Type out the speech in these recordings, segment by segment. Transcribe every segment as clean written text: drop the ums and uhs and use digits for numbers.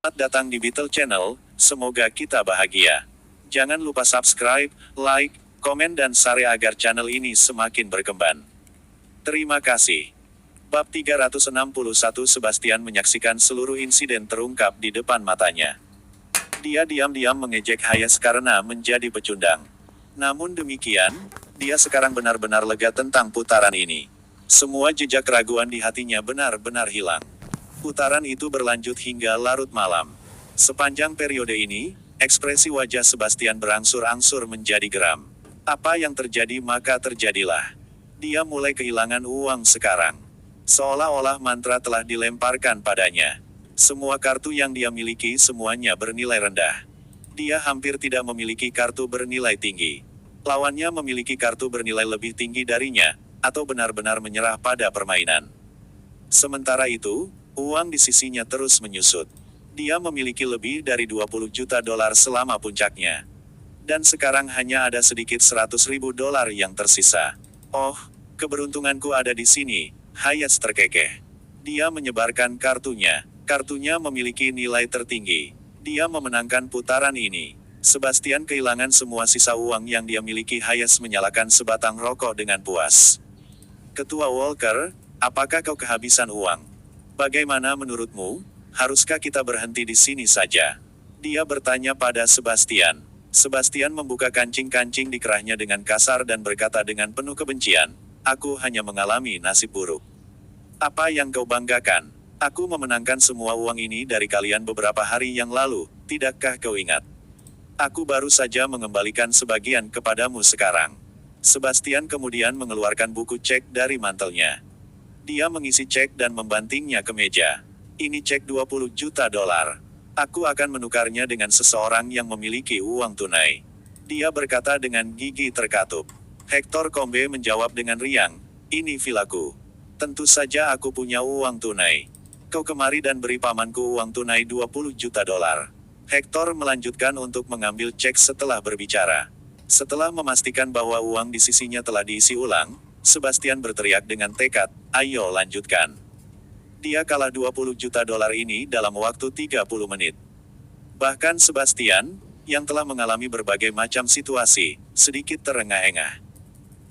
Selamat datang di Beetle Channel, semoga kita bahagia. Jangan lupa subscribe, like, komen dan share agar channel ini semakin berkembang. Terima kasih. Bab 361 Sebastian menyaksikan seluruh insiden terungkap di depan matanya. Dia diam-diam mengejek Hayes karena menjadi pecundang. Namun demikian, dia sekarang benar-benar lega tentang putaran ini. Semua jejak keraguan di hatinya benar-benar hilang. Putaran itu berlanjut hingga larut malam. Sepanjang periode ini, ekspresi wajah Sebastian berangsur-angsur menjadi geram. Apa yang terjadi maka terjadilah. Dia mulai kehilangan uang sekarang. Seolah-olah mantra telah dilemparkan padanya. Semua kartu yang dia miliki semuanya bernilai rendah. Dia hampir tidak memiliki kartu bernilai tinggi. Lawannya memiliki kartu bernilai lebih tinggi darinya, atau benar-benar menyerah pada permainan. Sementara itu, uang di sisinya terus menyusut. Dia memiliki lebih dari 20 juta dolar selama puncaknya. Dan sekarang hanya ada sedikit 100 ribu dolar yang tersisa. Oh, keberuntunganku ada di sini, Hayes terkekeh. Dia menyebarkan kartunya. Kartunya memiliki nilai tertinggi. Dia memenangkan putaran ini. Sebastian kehilangan semua sisa uang yang dia miliki. Hayes menyalakan sebatang rokok dengan puas. Ketua Walker, apakah kau kehabisan uang? Bagaimana menurutmu? Haruskah kita berhenti di sini saja? Dia bertanya pada Sebastian. Sebastian membuka kancing-kancing di kerahnya dengan kasar dan berkata dengan penuh kebencian, "Aku hanya mengalami nasib buruk." "Apa yang kau banggakan? Aku memenangkan semua uang ini dari kalian beberapa hari yang lalu, tidakkah kau ingat? Aku baru saja mengembalikan sebagian kepadamu sekarang." Sebastian kemudian mengeluarkan buku cek dari mantelnya. Dia mengisi cek dan membantingnya ke meja. "Ini cek 20 juta dolar. Aku akan menukarnya dengan seseorang yang memiliki uang tunai." Dia berkata dengan gigi terkatup. Hector Combe menjawab dengan riang, "Ini vilaku. Tentu saja aku punya uang tunai. Kau kemari dan beri pamanku uang tunai 20 juta dolar." Hector melanjutkan untuk mengambil cek setelah berbicara. Setelah memastikan bahwa uang di sisinya telah diisi ulang, Sebastian berteriak dengan tekad, "Ayo lanjutkan." Dia kalah 20 juta dolar ini dalam waktu 30 menit. Bahkan Sebastian, yang telah mengalami berbagai macam situasi, sedikit terengah-engah.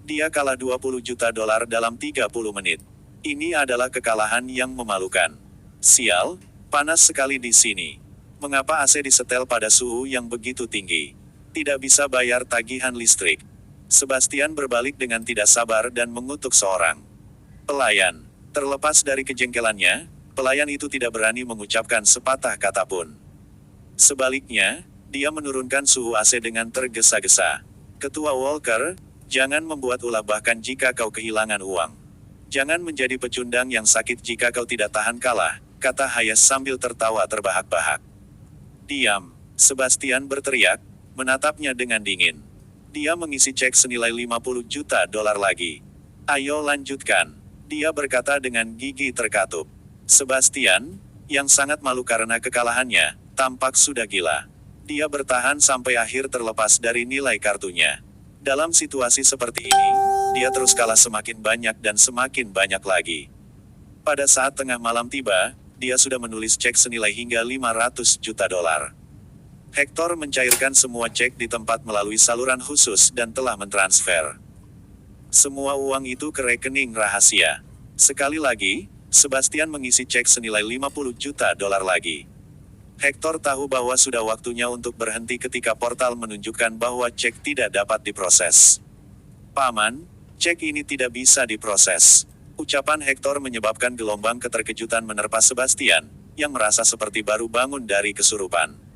Dia kalah 20 juta dolar dalam 30 menit. Ini adalah kekalahan yang memalukan. Sial, panas sekali di sini. Mengapa AC disetel pada suhu yang begitu tinggi? Tidak bisa bayar tagihan listrik. Sebastian berbalik dengan tidak sabar dan mengutuk seorang pelayan. Terlepas dari kejengkelannya, pelayan itu tidak berani mengucapkan sepatah kata pun. Sebaliknya, dia menurunkan suhu AC dengan tergesa-gesa. "Ketua Walker, jangan membuat ulah bahkan jika kau kehilangan uang. Jangan menjadi pecundang yang sakit jika kau tidak tahan kalah," kata Hayes sambil tertawa terbahak-bahak. "Diam," Sebastian berteriak, menatapnya dengan dingin. Dia mengisi cek senilai 50 juta dolar lagi. "Ayo lanjutkan," dia berkata dengan gigi terkatup. Sebastian, yang sangat malu karena kekalahannya, tampak sudah gila. Dia bertahan sampai akhir terlepas dari nilai kartunya. Dalam situasi seperti ini, dia terus kalah semakin banyak dan semakin banyak lagi. Pada saat tengah malam tiba, dia sudah menulis cek senilai hingga 500 juta dolar. Hector mencairkan semua cek di tempat melalui saluran khusus dan telah mentransfer semua uang itu ke rekening rahasia. Sekali lagi, Sebastian mengisi cek senilai 50 juta dolar lagi. Hector tahu bahwa sudah waktunya untuk berhenti ketika portal menunjukkan bahwa cek tidak dapat diproses. "Paman, cek ini tidak bisa diproses." Ucapan Hector menyebabkan gelombang keterkejutan menerpa Sebastian, yang merasa seperti baru bangun dari kesurupan.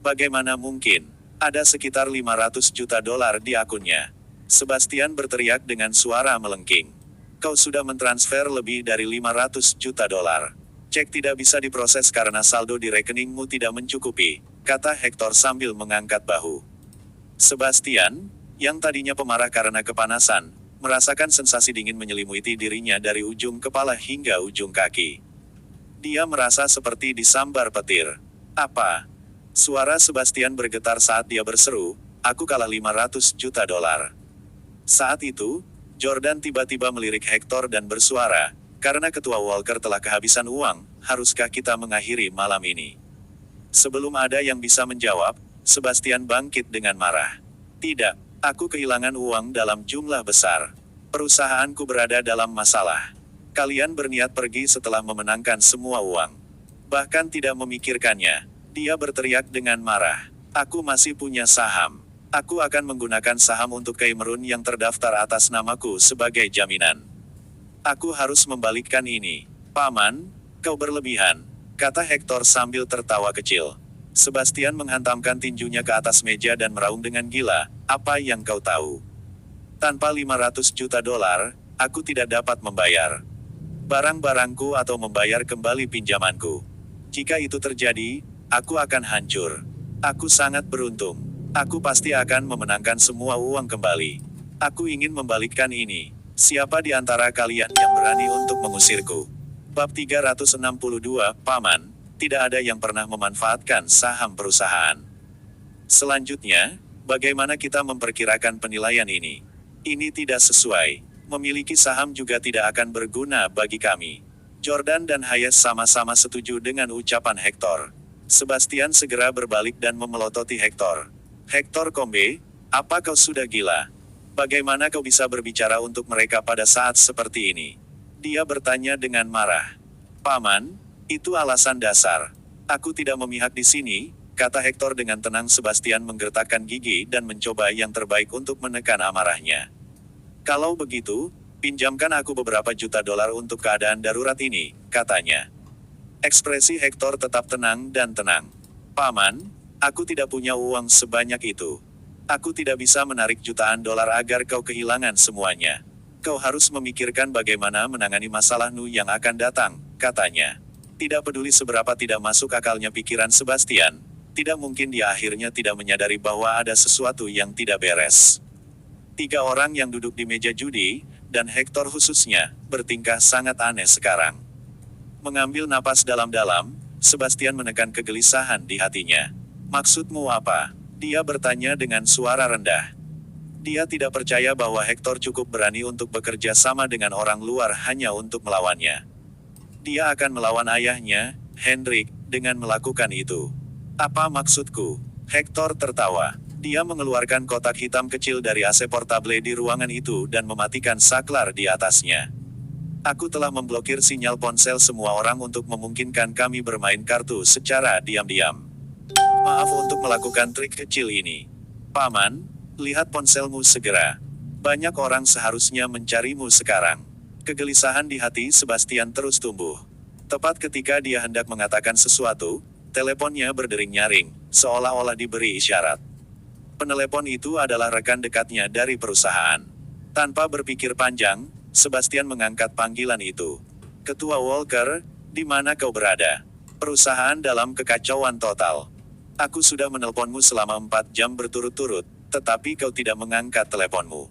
Bagaimana mungkin? Ada sekitar 500 juta dolar di akunnya. Sebastian berteriak dengan suara melengking. "Kau sudah mentransfer lebih dari 500 juta dolar. Cek tidak bisa diproses karena saldo di rekeningmu tidak mencukupi," kata Hector sambil mengangkat bahu. Sebastian, yang tadinya pemarah karena kepanasan, merasakan sensasi dingin menyelimuti dirinya dari ujung kepala hingga ujung kaki. Dia merasa seperti disambar petir. "Apa?" Suara Sebastian bergetar saat dia berseru, "Aku kalah 500 juta dolar." Saat itu, Jordan tiba-tiba melirik Hector dan bersuara, "Karena Ketua Walker telah kehabisan uang, haruskah kita mengakhiri malam ini?" Sebelum ada yang bisa menjawab, Sebastian bangkit dengan marah. Tidak, aku kehilangan uang dalam jumlah besar. Perusahaanku berada dalam masalah. Kalian berniat pergi setelah memenangkan semua uang. Bahkan tidak memikirkannya. Dia berteriak dengan marah. Aku masih punya saham. Aku akan menggunakan saham untuk Cameron yang terdaftar atas namaku sebagai jaminan. Aku harus membalikkan ini. Paman, kau berlebihan, kata Hector sambil tertawa kecil. Sebastian menghantamkan tinjunya ke atas meja dan meraung dengan gila, apa yang kau tahu? Tanpa 500 juta dolar, aku tidak dapat membayar barang-barangku atau membayar kembali pinjamanku. Jika itu terjadi, aku akan hancur. Aku sangat beruntung. Aku pasti akan memenangkan semua uang kembali. Aku ingin membalikkan ini. Siapa di antara kalian yang berani untuk mengusirku? Bab 362, Paman, tidak ada yang pernah memanfaatkan saham perusahaan. Selanjutnya, bagaimana kita memperkirakan penilaian ini? Ini tidak sesuai. Memiliki saham juga tidak akan berguna bagi kami. Jordan dan Hayes sama-sama setuju dengan ucapan Hector. Sebastian segera berbalik dan memelototi Hector. Hector Combe, apa kau sudah gila? Bagaimana kau bisa berbicara untuk mereka pada saat seperti ini? Dia bertanya dengan marah. Paman, itu alasan dasar. Aku tidak memihak di sini, kata Hector dengan tenang. Sebastian menggertakkan gigi dan mencoba yang terbaik untuk menekan amarahnya. Kalau begitu, pinjamkan aku beberapa juta dolar untuk keadaan darurat ini, katanya. Ekspresi Hector tetap tenang dan tenang. Paman, aku tidak punya uang sebanyak itu. Aku tidak bisa menarik jutaan dolar agar kau kehilangan semuanya. Kau harus memikirkan bagaimana menangani masalahmu yang akan datang, katanya. Tidak peduli seberapa tidak masuk akalnya pikiran Sebastian, tidak mungkin dia akhirnya tidak menyadari bahwa ada sesuatu yang tidak beres. 3 orang yang duduk di meja judi, dan Hector khususnya, bertingkah sangat aneh sekarang. Mengambil napas dalam-dalam, Sebastian menekan kegelisahan di hatinya. Maksudmu apa? Dia bertanya dengan suara rendah. Dia tidak percaya bahwa Hector cukup berani untuk bekerja sama dengan orang luar hanya untuk melawannya. Dia akan melawan ayahnya, Hendrik, dengan melakukan itu. Apa maksudku? Hector tertawa. Dia mengeluarkan kotak hitam kecil dari AC portable di ruangan itu dan mematikan saklar di atasnya. Aku telah memblokir sinyal ponsel semua orang untuk memungkinkan kami bermain kartu secara diam-diam. Maaf untuk melakukan trik kecil ini. Paman, lihat ponselmu segera. Banyak orang seharusnya mencarimu sekarang. Kegelisahan di hati Sebastian terus tumbuh. Tepat ketika dia hendak mengatakan sesuatu, teleponnya berdering nyaring, seolah-olah diberi isyarat. Penelepon itu adalah rekan dekatnya dari perusahaan. Tanpa berpikir panjang, Sebastian mengangkat panggilan itu. Ketua Walker, di mana kau berada? Perusahaan dalam kekacauan total. Aku sudah menelponmu selama 4 jam berturut-turut, tetapi kau tidak mengangkat teleponmu.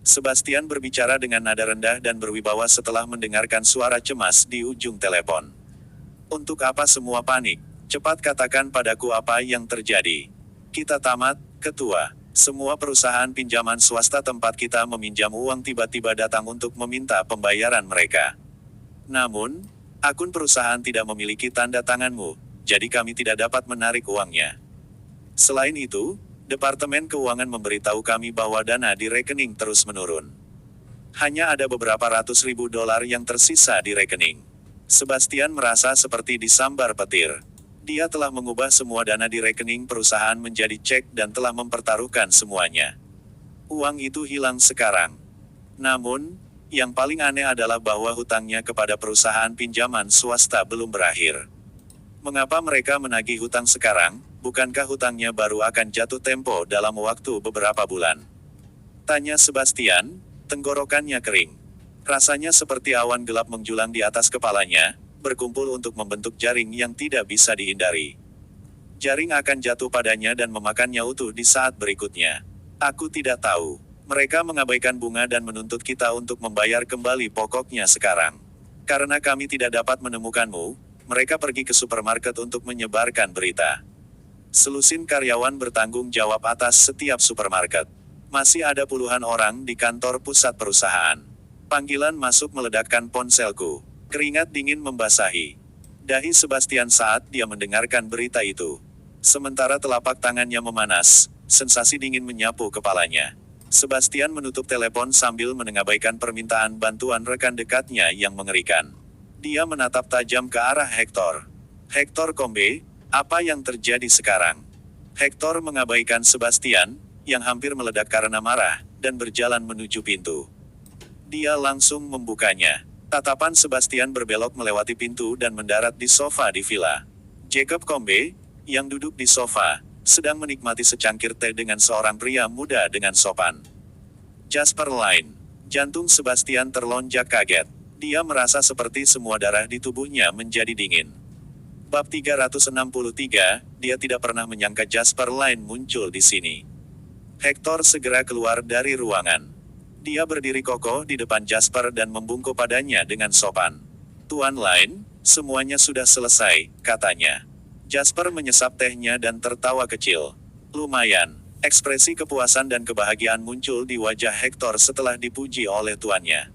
Sebastian berbicara dengan nada rendah dan berwibawa setelah mendengarkan suara cemas di ujung telepon. Untuk apa semua panik? Cepat katakan padaku apa yang terjadi. Kita tamat, Ketua. Semua perusahaan pinjaman swasta tempat kita meminjam uang tiba-tiba datang untuk meminta pembayaran mereka. Namun, akun perusahaan tidak memiliki tanda tanganmu, jadi kami tidak dapat menarik uangnya. Selain itu, Departemen Keuangan memberitahu kami bahwa dana di rekening terus menurun. Hanya ada beberapa ratus ribu dolar yang tersisa di rekening. Sebastian merasa seperti disambar petir. Dia telah mengubah semua dana di rekening perusahaan menjadi cek dan telah mempertaruhkan semuanya. Uang itu hilang sekarang. Namun, yang paling aneh adalah bahwa hutangnya kepada perusahaan pinjaman swasta belum berakhir. Mengapa mereka menagih hutang sekarang? Bukankah hutangnya baru akan jatuh tempo dalam waktu beberapa bulan? Tanya Sebastian, tenggorokannya kering. Rasanya seperti awan gelap menjulang di atas kepalanya, berkumpul untuk membentuk jaring yang tidak bisa dihindari. Jaring akan jatuh padanya dan memakannya utuh di saat berikutnya. Aku tidak tahu. Mereka mengabaikan bunga dan menuntut kita untuk membayar kembali pokoknya sekarang. Karena kami tidak dapat menemukanmu, mereka pergi ke supermarket untuk menyebarkan berita. Selusin karyawan bertanggung jawab atas setiap supermarket. Masih ada puluhan orang di kantor pusat perusahaan. Panggilan masuk meledakkan ponselku. Keringat dingin membasahi Dahi Sebastian saat dia mendengarkan berita itu. Sementara telapak tangannya memanas, sensasi dingin menyapu kepalanya. Sebastian menutup telepon sambil mengabaikan permintaan bantuan rekan dekatnya yang mengerikan. Dia menatap tajam ke arah Hector. Hector Combe, apa yang terjadi sekarang? Hector mengabaikan Sebastian, yang hampir meledak karena marah, dan berjalan menuju pintu. Dia langsung membukanya. Tatapan Sebastian berbelok melewati pintu dan mendarat di sofa di villa. Jacob Combe, yang duduk di sofa, sedang menikmati secangkir teh dengan seorang pria muda dengan sopan. Jasper Line. Jantung Sebastian terlonjak kaget. Dia merasa seperti semua darah di tubuhnya menjadi dingin. Bab 363, dia tidak pernah menyangka Jasper Line muncul di sini. Hector segera keluar dari ruangan. Dia berdiri kokoh di depan Jasper dan membungkuk padanya dengan sopan. "Tuan Line, semuanya sudah selesai," katanya. Jasper menyesap tehnya dan tertawa kecil. Lumayan. Ekspresi kepuasan dan kebahagiaan muncul di wajah Hector setelah dipuji oleh tuannya.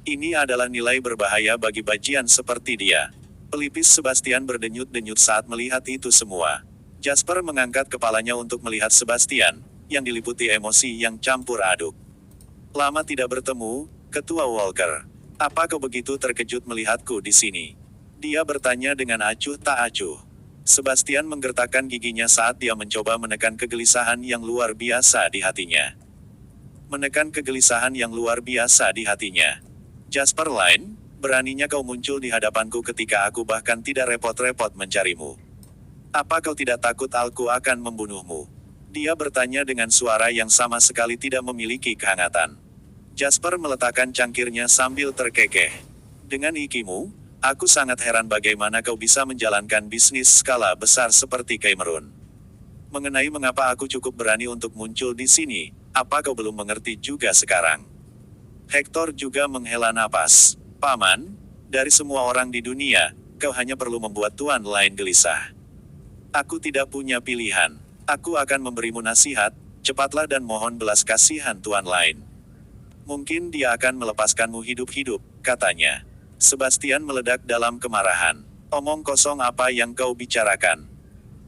Ini adalah nilai berbahaya bagi bajian seperti dia. Pelipis Sebastian berdenyut-denyut saat melihat itu semua. Jasper mengangkat kepalanya untuk melihat Sebastian, yang diliputi emosi yang campur aduk. "Lama tidak bertemu, Ketua Walker. Apa kau begitu terkejut melihatku di sini?" Dia bertanya dengan acuh tak acuh. Sebastian menggertakkan giginya saat dia mencoba menekan kegelisahan yang luar biasa di hatinya. Menekan kegelisahan yang luar biasa di hatinya. "Jasper Line, beraninya kau muncul di hadapanku ketika aku bahkan tidak repot-repot mencarimu. Apa kau tidak takut aku akan membunuhmu?" Dia bertanya dengan suara yang sama sekali tidak memiliki kehangatan. Jasper meletakkan cangkirnya sambil terkekeh. "Dengan ikimu, aku sangat heran bagaimana kau bisa menjalankan bisnis skala besar seperti Cameron. Mengenai mengapa aku cukup berani untuk muncul di sini, apa kau belum mengerti juga sekarang?" Hector juga menghela napas. "Paman, dari semua orang di dunia, kau hanya perlu membuat Tuan Line gelisah. Aku tidak punya pilihan. Aku akan memberimu nasihat, cepatlah dan mohon belas kasihan Tuan Line. Mungkin dia akan melepaskanmu hidup-hidup," katanya. Sebastian meledak dalam kemarahan. "Omong kosong apa yang kau bicarakan?"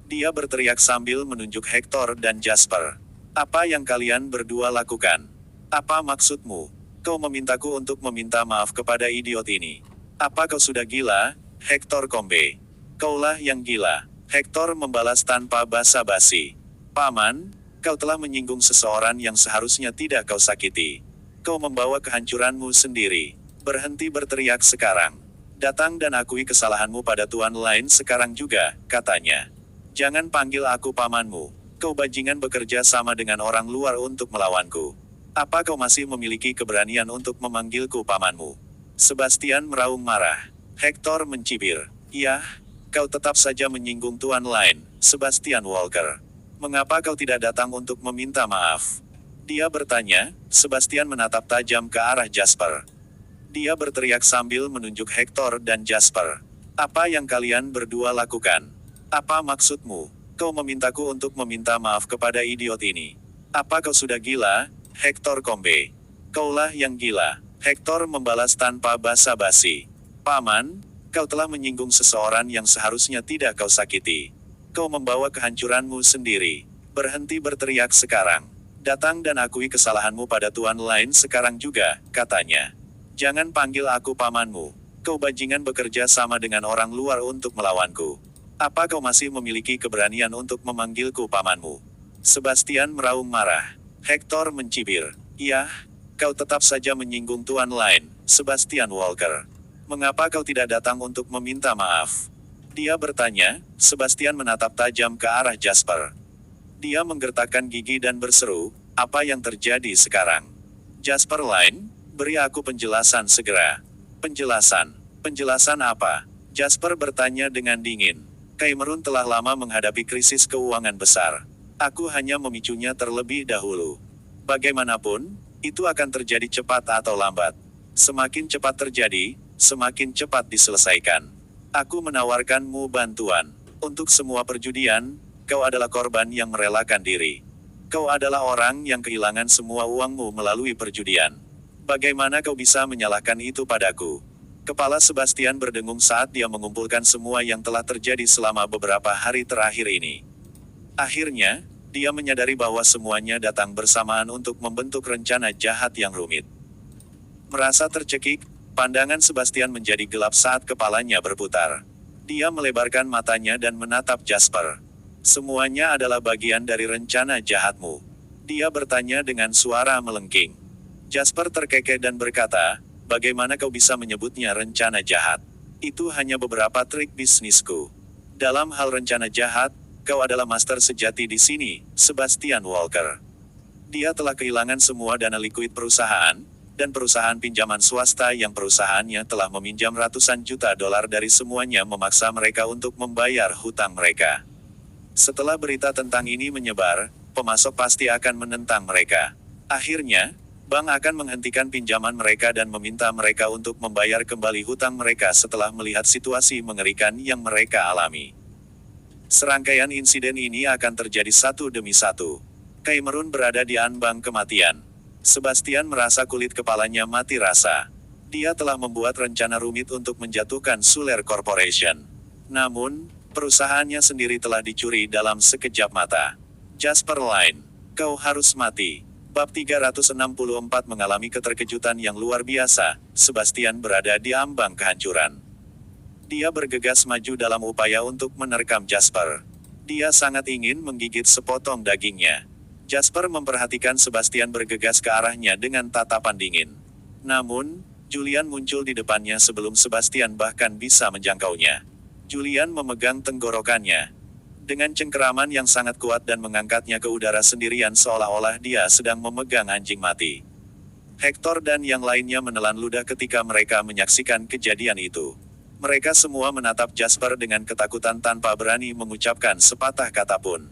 Dia berteriak sambil menunjuk Hector dan Jasper. "Apa yang kalian berdua lakukan? Apa maksudmu? Kau memintaku untuk meminta maaf kepada idiot ini. Apa kau sudah gila, Hector Combe?" "Kaulah yang gila," Hector membalas tanpa basa-basi. "Paman, kau telah menyinggung seseorang yang seharusnya tidak kau sakiti. Kau membawa kehancuranmu sendiri. Berhenti berteriak sekarang. Datang dan akui kesalahanmu pada Tuan Line sekarang juga," katanya. "Jangan panggil aku pamanmu. Kau bajingan bekerja sama dengan orang luar untuk melawanku. Apa kau masih memiliki keberanian untuk memanggilku pamanmu?" Sebastian meraung marah. Hector mencibir. "Yah, kau tetap saja menyinggung Tuan Line, Sebastian Walker. Mengapa kau tidak datang untuk meminta maaf?" Dia bertanya. Sebastian menatap tajam ke arah Jasper. Dia berteriak sambil menunjuk Hector dan Jasper. "Apa yang kalian berdua lakukan? Apa maksudmu? Kau memintaku untuk meminta maaf kepada idiot ini. Apa kau sudah gila, Hector Combe?" "Kaulah yang gila," Hector membalas tanpa basa-basi. "Paman, kau telah menyinggung seseorang yang seharusnya tidak kau sakiti. Kau membawa kehancuranmu sendiri. Berhenti berteriak sekarang. Datang dan akui kesalahanmu pada Tuan Line sekarang juga," katanya. "Jangan panggil aku pamanmu. Kau bajingan bekerja sama dengan orang luar untuk melawanku. Apa kau masih memiliki keberanian untuk memanggilku pamanmu?" Sebastian meraung marah. Hector mencibir. "Yah, kau tetap saja menyinggung Tuan Line, Sebastian Walker. Mengapa kau tidak datang untuk meminta maaf?" Dia bertanya. Sebastian menatap tajam ke arah Jasper. Dia menggertakkan gigi dan berseru, "Apa yang terjadi sekarang? Jasper Line, beri aku penjelasan segera." "Penjelasan? Penjelasan apa?" Jasper bertanya dengan dingin. "Cameron telah lama menghadapi krisis keuangan besar. Aku hanya memicunya terlebih dahulu. Bagaimanapun, itu akan terjadi cepat atau lambat. Semakin cepat terjadi, semakin cepat diselesaikan. Aku menawarkanmu bantuan. Untuk semua perjudian, kau adalah korban yang merelakan diri. Kau adalah orang yang kehilangan semua uangmu melalui perjudian. Bagaimana kau bisa menyalahkan itu padaku? Kepala Sebastian berdengung saat dia mengumpulkan semua yang telah terjadi selama beberapa hari terakhir ini. Akhirnya, dia menyadari bahwa semuanya datang bersamaan untuk membentuk rencana jahat yang rumit. Merasa tercekik, pandangan Sebastian menjadi gelap saat kepalanya berputar. Dia melebarkan matanya dan menatap Jasper. Semuanya adalah bagian dari rencana jahatmu. Dia bertanya dengan suara melengking. Jasper terkekeh dan berkata, bagaimana kau bisa menyebutnya rencana jahat? Itu hanya beberapa trik bisnisku. Dalam hal rencana jahat, kau adalah master sejati di sini, Sebastian Walker. Dia telah kehilangan semua dana likuid perusahaan, dan perusahaan pinjaman swasta yang perusahaannya telah meminjam ratusan juta dolar dari semuanya memaksa mereka untuk membayar hutang mereka. Setelah berita tentang ini menyebar, pemasok pasti akan menentang mereka. Akhirnya, bank akan menghentikan pinjaman mereka dan meminta mereka untuk membayar kembali hutang mereka setelah melihat situasi mengerikan yang mereka alami. Serangkaian insiden ini akan terjadi satu demi satu. Cameron berada di ambang kematian. Sebastian merasa kulit kepalanya mati rasa. Dia telah membuat rencana rumit untuk menjatuhkan Suler Corporation. Namun, perusahaannya sendiri telah dicuri dalam sekejap mata. Jasper Line, kau harus mati. Bab 364 mengalami keterkejutan yang luar biasa, Sebastian berada di ambang kehancuran. Dia bergegas maju dalam upaya untuk menerkam Jasper. Dia sangat ingin menggigit sepotong dagingnya. Jasper memperhatikan Sebastian bergegas ke arahnya dengan tatapan dingin. Namun, Julian muncul di depannya sebelum Sebastian bahkan bisa menjangkaunya. Julian memegang tenggorokannya dengan cengkeraman yang sangat kuat dan mengangkatnya ke udara sendirian seolah-olah dia sedang memegang anjing mati. Hector dan yang lainnya menelan ludah ketika mereka menyaksikan kejadian itu. Mereka semua menatap Jasper dengan ketakutan tanpa berani mengucapkan sepatah kata pun.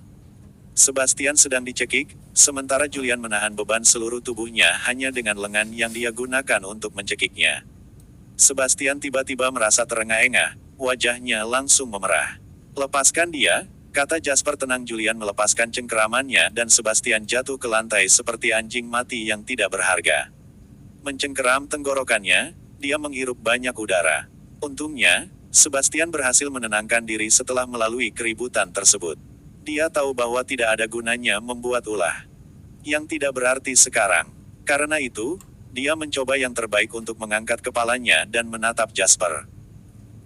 Sebastian sedang dicekik, sementara Julian menahan beban seluruh tubuhnya hanya dengan lengan yang dia gunakan untuk mencekiknya. Sebastian tiba-tiba merasa terengah-engah, wajahnya langsung memerah. Lepaskan dia, kata Jasper tenang. Julian melepaskan cengkeramannya dan Sebastian jatuh ke lantai seperti anjing mati yang tidak berharga. Mencengkeram tenggorokannya, dia menghirup banyak udara. Untungnya, Sebastian berhasil menenangkan diri setelah melalui keributan tersebut. Dia tahu bahwa tidak ada gunanya membuat ulah yang tidak berarti sekarang. Karena itu, dia mencoba yang terbaik untuk mengangkat kepalanya dan menatap Jasper.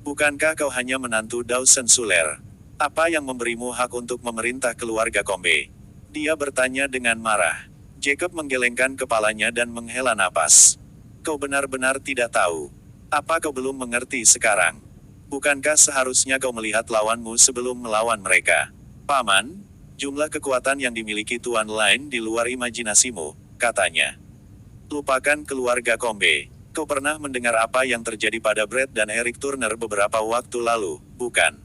Bukankah kau hanya menantu Dawson Suler? Apa yang memberimu hak untuk memerintah keluarga Combe? Dia bertanya dengan marah. Jacob menggelengkan kepalanya dan menghela napas. Kau benar-benar tidak tahu. Apa kau belum mengerti sekarang? Bukankah seharusnya kau melihat lawanmu sebelum melawan mereka? Paman, jumlah kekuatan yang dimiliki Tuan Line di luar imajinasimu, katanya. Lupakan keluarga Combe. Kau pernah mendengar apa yang terjadi pada Brett dan Eric Turner beberapa waktu lalu, bukan?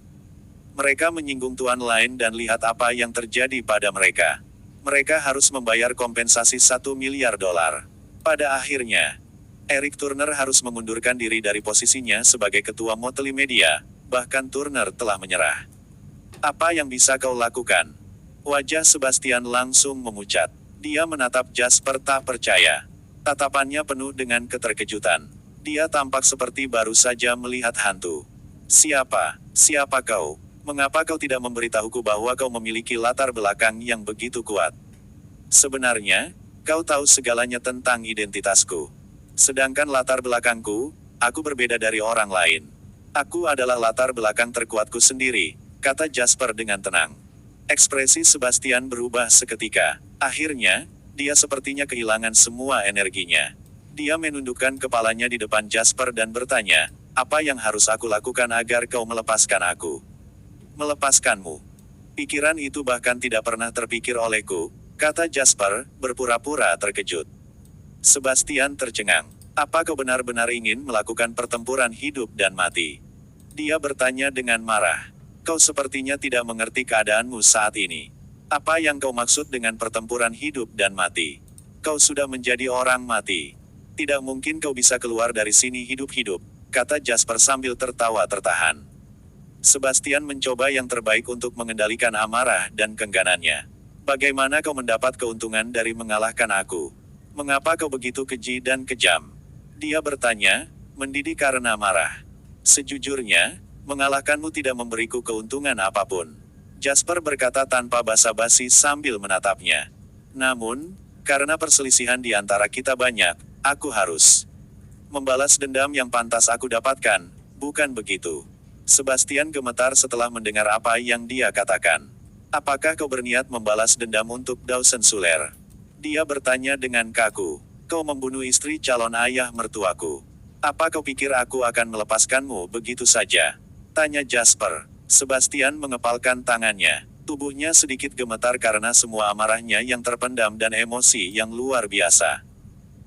Mereka menyinggung Tuan Line dan lihat apa yang terjadi pada mereka. Mereka harus membayar kompensasi $1 miliar. Pada akhirnya, Eric Turner harus mengundurkan diri dari posisinya sebagai ketua Motley Media, bahkan Turner telah menyerah. Apa yang bisa kau lakukan? Wajah Sebastian langsung memucat. Dia menatap Jasper tak percaya. Tatapannya penuh dengan keterkejutan. Dia tampak seperti baru saja melihat hantu. Siapa kau? Mengapa kau tidak memberitahuku bahwa kau memiliki latar belakang yang begitu kuat? Sebenarnya, kau tahu segalanya tentang identitasku. Sedangkan latar belakangku, aku berbeda dari orang lain. Aku adalah latar belakang terkuatku sendiri, kata Jasper dengan tenang. Ekspresi Sebastian berubah seketika. Akhirnya, dia sepertinya kehilangan semua energinya. Dia menundukkan kepalanya di depan Jasper dan bertanya, apa yang harus aku lakukan agar kau melepaskan aku? Melepaskanmu? Pikiran itu bahkan tidak pernah terpikir olehku, kata Jasper, berpura-pura terkejut. Sebastian tercengang. Apa kau benar-benar ingin melakukan pertempuran hidup dan mati? Dia bertanya dengan marah. Kau sepertinya tidak mengerti keadaanmu saat ini. Apa yang kau maksud dengan pertempuran hidup dan mati? Kau sudah menjadi orang mati. Tidak mungkin kau bisa keluar dari sini hidup-hidup, kata Jasper sambil tertawa tertahan. Sebastian mencoba yang terbaik untuk mengendalikan amarah dan keengganannya. Bagaimana kau mendapat keuntungan dari mengalahkan aku? Mengapa kau begitu keji dan kejam? Dia bertanya, Mendidih karena marah. Sejujurnya, mengalahkanmu tidak memberiku keuntungan apapun. Jasper berkata tanpa basa-basi sambil menatapnya. Namun, karena perselisihan di antara kita banyak, aku harus membalas dendam yang pantas aku dapatkan, bukan begitu? Sebastian gemetar setelah mendengar apa yang dia katakan. Apakah kau berniat membalas dendam untuk Dawson Suler? Dia bertanya dengan kaku. Kau membunuh istri calon ayah mertuaku. Apa kau pikir aku akan melepaskanmu begitu saja? Tanya Jasper. Sebastian mengepalkan tangannya. Tubuhnya sedikit gemetar karena semua amarahnya yang terpendam dan emosi yang luar biasa.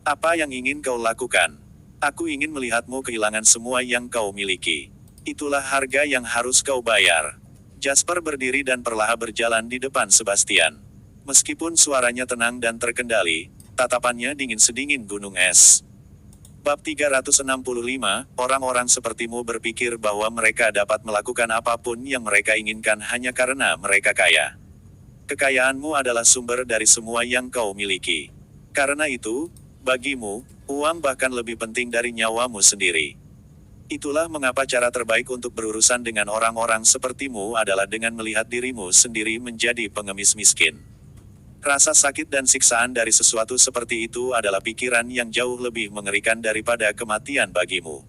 Apa yang ingin kau lakukan? Aku ingin melihatmu kehilangan semua yang kau miliki. Itulah harga yang harus kau bayar. Jasper berdiri dan perlahan berjalan di depan Sebastian. Meskipun suaranya tenang dan terkendali, tatapannya dingin sedingin gunung es. Bab 365, orang-orang sepertimu berpikir bahwa mereka dapat melakukan apapun yang mereka inginkan hanya karena mereka kaya. Kekayaanmu adalah sumber dari semua yang kau miliki. Karena itu, bagimu, uang bahkan lebih penting dari nyawamu sendiri. Itulah mengapa cara terbaik untuk berurusan dengan orang-orang sepertimu adalah dengan melihat dirimu sendiri menjadi pengemis miskin. Rasa sakit dan siksaan dari sesuatu seperti itu adalah pikiran yang jauh lebih mengerikan daripada kematian bagimu.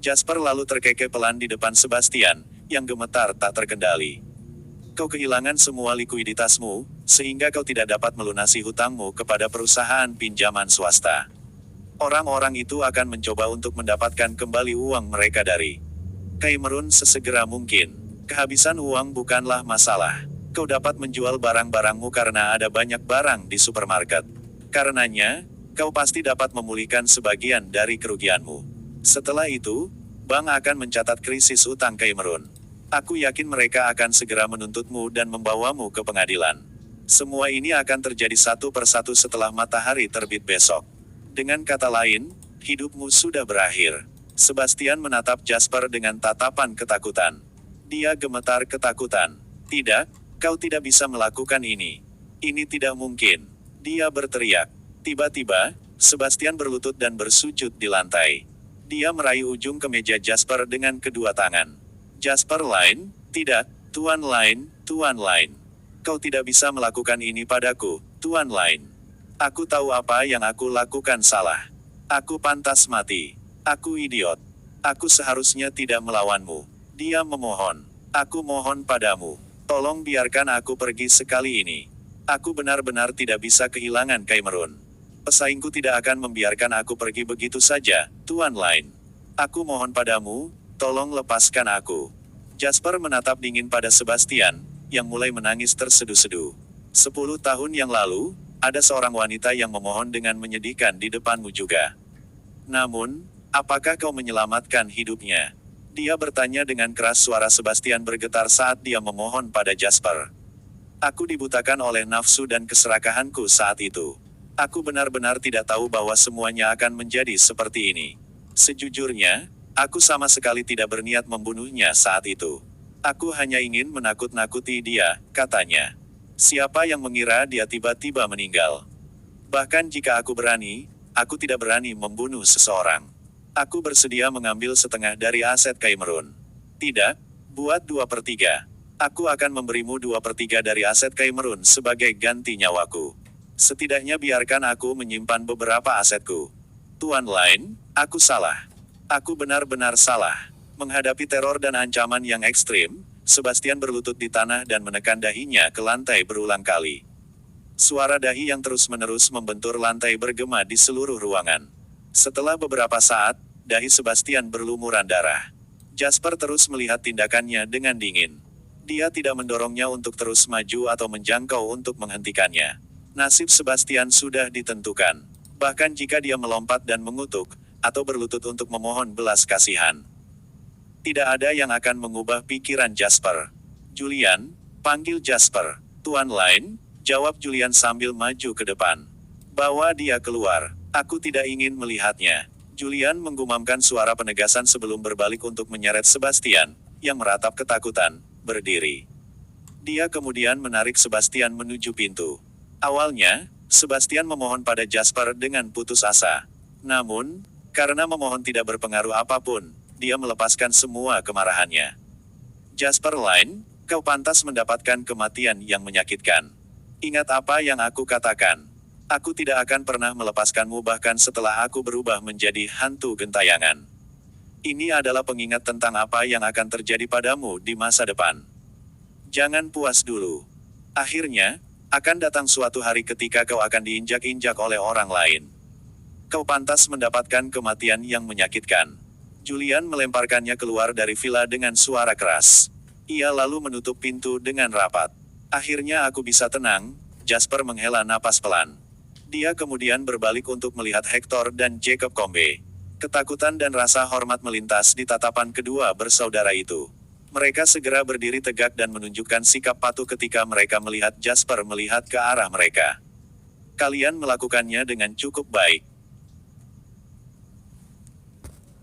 Jasper lalu terkekeh pelan di depan Sebastian, yang gemetar tak terkendali. Kau kehilangan semua likuiditasmu, sehingga kau tidak dapat melunasi hutangmu kepada perusahaan pinjaman swasta. Orang-orang itu akan mencoba untuk mendapatkan kembali uang mereka dari Cameron sesegera mungkin. Kehabisan uang bukanlah masalah. Kau dapat menjual barang-barangmu karena ada banyak barang di supermarket. Karenanya, kau pasti dapat memulihkan sebagian dari kerugianmu. Setelah itu, bank akan mencatat krisis utang Cameron. Aku yakin mereka akan segera menuntutmu dan membawamu ke pengadilan. Semua ini akan terjadi satu persatu setelah matahari terbit besok. Dengan kata lain, hidupmu sudah berakhir. Sebastian menatap Jasper dengan tatapan ketakutan. Dia gemetar ketakutan. Tidak, kau tidak bisa melakukan ini. Ini tidak mungkin. Dia berteriak. Tiba-tiba, Sebastian berlutut dan bersujud di lantai. Dia meraih ujung kemeja Jasper dengan kedua tangan. Jasper Line, tidak, Tuan Line, Tuan Line. Kau tidak bisa melakukan ini padaku, Tuan Line. Aku tahu apa yang aku lakukan salah. Aku pantas mati. Aku idiot. Aku seharusnya tidak melawanmu. Dia memohon. Aku mohon padamu. Tolong biarkan aku pergi sekali ini. Aku benar-benar tidak bisa kehilangan Cameron. Pesaingku tidak akan membiarkan aku pergi begitu saja, Tuan Line. Aku mohon padamu, tolong lepaskan aku. Jasper menatap dingin pada Sebastian, yang mulai menangis terseduh-seduh. 10 tahun yang lalu, ada seorang wanita yang memohon dengan menyedihkan di depanmu juga. Namun, apakah kau menyelamatkan hidupnya? Dia bertanya dengan keras. Suara Sebastian bergetar saat dia memohon pada Jasper. Aku dibutakan oleh nafsu dan keserakahanku saat itu. Aku benar-benar tidak tahu bahwa semuanya akan menjadi seperti ini. Sejujurnya, aku sama sekali tidak berniat membunuhnya saat itu. Aku hanya ingin menakut-nakuti dia, katanya. Siapa yang mengira dia tiba-tiba meninggal? Bahkan jika aku berani, aku tidak berani membunuh seseorang. Aku bersedia mengambil setengah dari aset Cameron. Tidak, buat 2/3. Aku akan memberimu 2/3 dari aset Cameron sebagai ganti nyawaku. Setidaknya biarkan aku menyimpan beberapa asetku. Tuan Line, aku salah. Aku benar-benar salah. Menghadapi teror dan ancaman yang ekstrim, Sebastian berlutut di tanah dan menekan dahinya ke lantai berulang kali. Suara dahi yang terus-menerus membentur lantai bergema di seluruh ruangan. Setelah beberapa saat, dahi Sebastian berlumuran darah. Jasper terus melihat tindakannya dengan dingin. Dia tidak mendorongnya untuk terus maju atau menjangkau untuk menghentikannya. Nasib Sebastian sudah ditentukan. Bahkan jika dia melompat dan mengutuk, atau berlutut untuk memohon belas kasihan. Tidak ada yang akan mengubah pikiran Jasper. Julian, panggil Jasper. Tuan Line, jawab Julian sambil maju ke depan. Bawa dia keluar. Aku tidak ingin melihatnya. Julian menggumamkan suara penegasan sebelum berbalik untuk menyeret Sebastian, yang meratap ketakutan, berdiri. Dia kemudian menarik Sebastian menuju pintu. Awalnya, Sebastian memohon pada Jasper dengan putus asa. Namun, Karena memohon tidak berpengaruh apapun, dia melepaskan semua kemarahannya. Jasper Line, kau pantas mendapatkan kematian yang menyakitkan. Ingat apa yang aku katakan. Aku tidak akan pernah melepaskanmu bahkan setelah aku berubah menjadi hantu gentayangan. Ini adalah pengingat tentang apa yang akan terjadi padamu di masa depan. Jangan puas dulu. Akhirnya, akan datang suatu hari ketika kau akan diinjak-injak oleh orang lain. Kau pantas mendapatkan kematian yang menyakitkan. Julian melemparkannya keluar dari villa dengan suara keras. Ia lalu menutup pintu dengan rapat. Akhirnya aku bisa tenang, Jasper menghela napas pelan. Dia kemudian berbalik untuk melihat Hector dan Jacob Combe. Ketakutan dan rasa hormat melintas di tatapan kedua bersaudara itu. Mereka segera berdiri tegak dan menunjukkan sikap patuh ketika mereka melihat Jasper melihat ke arah mereka. Kalian melakukannya dengan cukup baik.